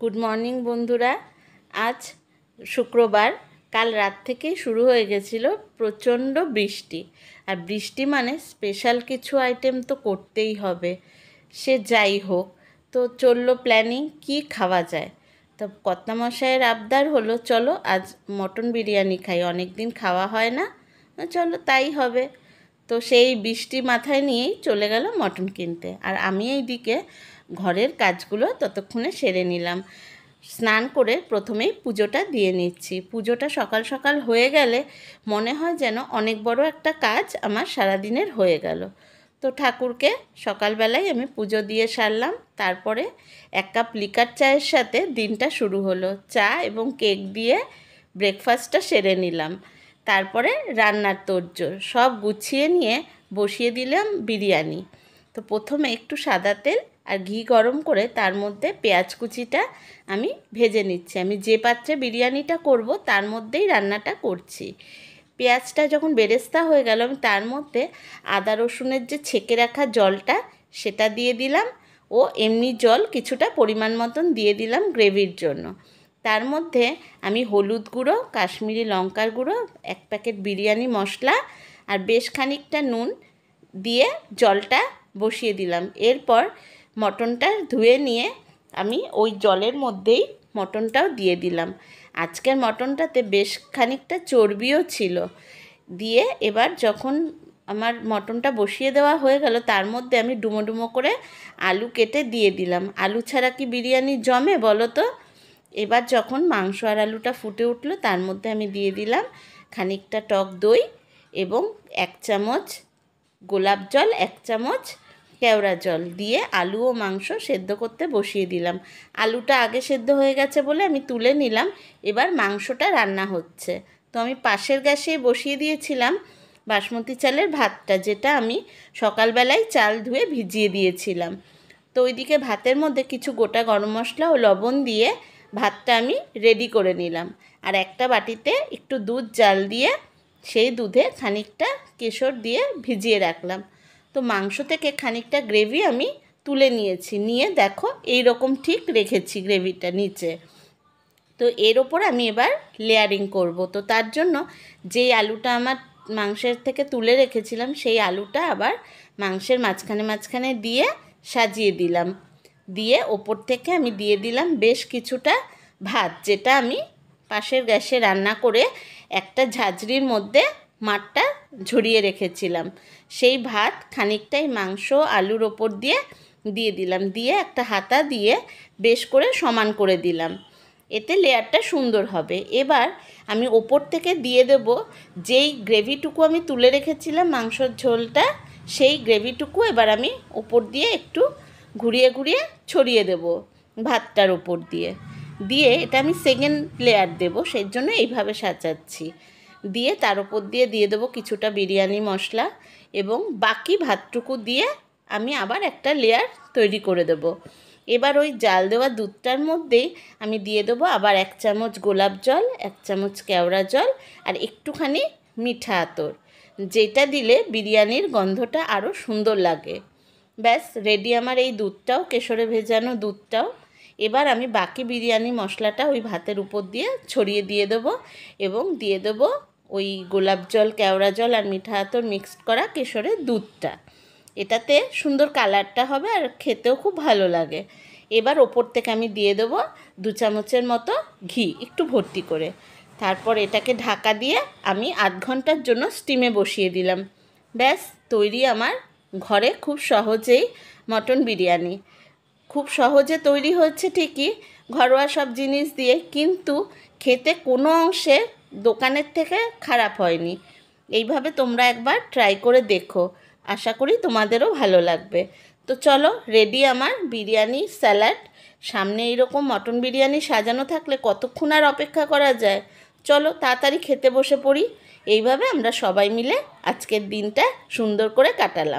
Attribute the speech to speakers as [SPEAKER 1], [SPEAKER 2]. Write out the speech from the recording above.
[SPEAKER 1] Good morning বন্ধুরা। আজ শুক্রবার। কাল রাত থেকেই শুরু হয়ে গেছিল প্রচণ্ড বৃষ্টি। আর বৃষ্টি মানে স্পেশাল কিছু আইটেম তো করতেই হবে, সে যাই হোক। তো চললো প্ল্যানিং কি খাওয়া যায়। তো কর্তামশাইয়ের আবদার হলো চলো আজ মটন বিরিয়ানি খাই, অনেক দিন খাওয়া হয় না, চলো তাই হবে। তো সেই বৃষ্টি মাথায় নিয়েই চলে গেল মটন কিনতে। আর আমি এইদিকে ঘরের কাজগুলো ততক্ষণে সেরে নিলাম। স্নান করে প্রথমেই পুজোটা দিয়ে নিচ্ছি। পুজোটা সকাল সকাল হয়ে গেলে মনে হয় যেন অনেক বড় একটা কাজ আমার সারাদিনের হয়ে গেল। তো ঠাকুরকে সকালবেলায় আমি পুজো দিয়ে সারলাম। তারপরে 1 কাপ লিকার চায়ের সাথে দিনটা শুরু হলো। চা এবং কেক দিয়ে ব্রেকফাস্টটা সেরে নিলাম। তারপরে রান্নার তোড়জোড় সব গুছিয়ে নিয়ে বসিয়ে দিলাম বিরিয়ানি। তো প্রথমে একটু সাদা তেল আর ঘি গরম করে তার মধ্যে পেঁয়াজ কুচিটা আমি ভেজে নিচ্ছি। আমি যে পাত্রে বিরিয়ানিটা করব তার মধ্যেই রান্নাটা করছি। পেঁয়াজটা যখন বেরেস্তা হয়ে গেল আমি তার মধ্যে আদা রসুনের যে ছেঁকে রাখা জলটা সেটা দিয়ে দিলাম, ও এমনি জল কিছুটা পরিমাণ মতন দিয়ে দিলাম গ্রেভির জন্য। তার মধ্যে আমি হলুদ গুঁড়ো, কাশ্মীরি লঙ্কার গুঁড়ো, 1 প্যাকেট বিরিয়ানি মশলা আর বেশ খানিকটা নুন দিয়ে জলটা বসিয়ে দিলাম। এরপর মটনটা ধুয়ে নিয়ে আমি ওই জলের মধ্যেই মটনটাও দিয়ে দিলাম। আজকের মটনটাতে বেশ খানিকটা চর্বিও ছিল। দিয়ে এবার যখন আমার মটনটা বসিয়ে দেওয়া হয়ে গেল তার মধ্যে আমি ডুমো ডুমো করে আলু কেটে দিয়ে দিলাম। আলু ছাড়া কি বিরিয়ানি জমে বলো তো? এবার যখন মাংস আর আলুটা ফুটে উঠলো তার মধ্যে আমি দিয়ে দিলাম খানিকটা টক দই এবং 1 চামচ গোলাপ জল, 1 চামচ কেওড়া জল দিয়ে আলু ও মাংস সেদ্ধ করতে বসিয়ে দিলাম। আলুটা আগে সেদ্ধ হয়ে গেছে বলে আমি তুলে নিলাম। এবার মাংসটা রান্না হচ্ছে। তো আমি পাশের গ্যাসেই বসিয়ে দিয়েছিলাম বাসমতি চালের ভাতটা, যেটা আমি সকালবেলায় চাল ধুয়ে ভিজিয়ে দিয়েছিলাম। তো ওইদিকে ভাতের মধ্যে কিছু গোটা গরম মশলা ও লবণ দিয়ে ভাতটা আমি রেডি করে নিলাম। আর একটা বাটিতে একটু দুধ জাল দিয়ে সেই দুধে খানিকটা কেশর দিয়ে ভিজিয়ে রাখলাম। তো মাংস থেকে খানিকটা গ্রেভি আমি তুলে নিয়েছি, নিয়ে দেখো এই রকম ঠিক রেখেছি গ্রেভিটা নিচে। তো এর ওপর আমি এবার লেয়ারিং করব। তো তার জন্য যেই আলুটা আমার মাংসের থেকে তুলে রেখেছিলাম সেই আলুটা আবার মাংসের মাঝখানে মাঝখানে দিয়ে সাজিয়ে দিলাম। দিয়ে ওপর থেকে আমি দিয়ে দিলাম বেশ কিছুটা ভাত, যেটা আমি পাশের গ্যাসে রান্না করে একটা ঝাঁঝরির মধ্যে মাঠটা ঝরিয়ে রেখেছিলাম। সেই ভাত খানিকটাই মাংস আলুর ওপর দিয়ে দিয়ে দিলাম, দিয়ে একটা হাতা দিয়ে বেশ করে সমান করে দিলাম। এতে লেয়ারটা সুন্দর হবে। এবার আমি ওপর থেকে দিয়ে দেব যেই গ্রেভিটুকু আমি তুলে রেখেছিলাম মাংসর ঝোলটা, সেই গ্রেভিটুকু এবার আমি ওপর দিয়ে একটু ঘুরিয়ে ঘুরিয়ে ছড়িয়ে দেব ভাতটার ওপর দিয়ে। দিয়ে এটা আমি সেকেন্ড লেয়ার দেব, সেই জন্য এইভাবে সাজাচ্ছি। দিয়ে তার ওপর দিয়ে দিয়ে দেবো কিছুটা বিরিয়ানি মশলা এবং বাকি ভাতটুকু দিয়ে আমি আবার একটা লেয়ার তৈরি করে দেব। এবার ওই জাল দেওয়া দুধটার মধ্যেই আমি দিয়ে দেবো আবার 1 চামচ গোলাপ জল, 1 চামচ কেওড়া জল আর একটুখানি মিঠা আতর, যেটা দিলে বিরিয়ানির গন্ধটা আরও সুন্দর লাগে। ব্যাস রেডি আমার এই দুধটাও, কেশরে ভেজানো দুধটাও। এবার আমি বাকি বিরিয়ানি মশলাটা ওই ভাতের উপর দিয়ে ছড়িয়ে দিয়ে দেবো এবং দিয়ে দেবো ওই গোলাপ জল, কেওড়া জল আর মিঠা আতর মিক্সড করা কেশরের দুধটা। এটাতে সুন্দর কালারটা হবে আর খেতেও খুব ভালো লাগে। এবার ওপর থেকে আমি দিয়ে দেবো 2 চামচের মতো ঘি, একটু ভর্তি করে। তারপর এটাকে ঢাকা দিয়ে আমি আধ ঘন্টার জন্য স্টিমে বসিয়ে দিলাম। ব্যাস তৈরি আমার ঘরে খুব সহজেই মটন বিরিয়ানি। খুব সহজে তৈরি হচ্ছে ঠিকই, ঘরোয়া সব জিনিস দিয়ে, কিন্তু খেতে কোনো অংশে দোকানের থেকে খারাপ হয়নি। এইভাবে তোমরা একবার ট্রাই করে দেখো, আশা করি তোমাদেরও ভালো লাগবে। তো চলো রেডি আমার বিরিয়ানি স্যালাড। সামনে এইরকম মটন বিরিয়ানি সাজানো থাকলে কতক্ষণ আর অপেক্ষা করা যায়। চলো তাড়াতাড়ি খেতে বসে পড়ি। এইভাবে আমরা সবাই মিলে আজকের দিনটা সুন্দর করে কাটালাম।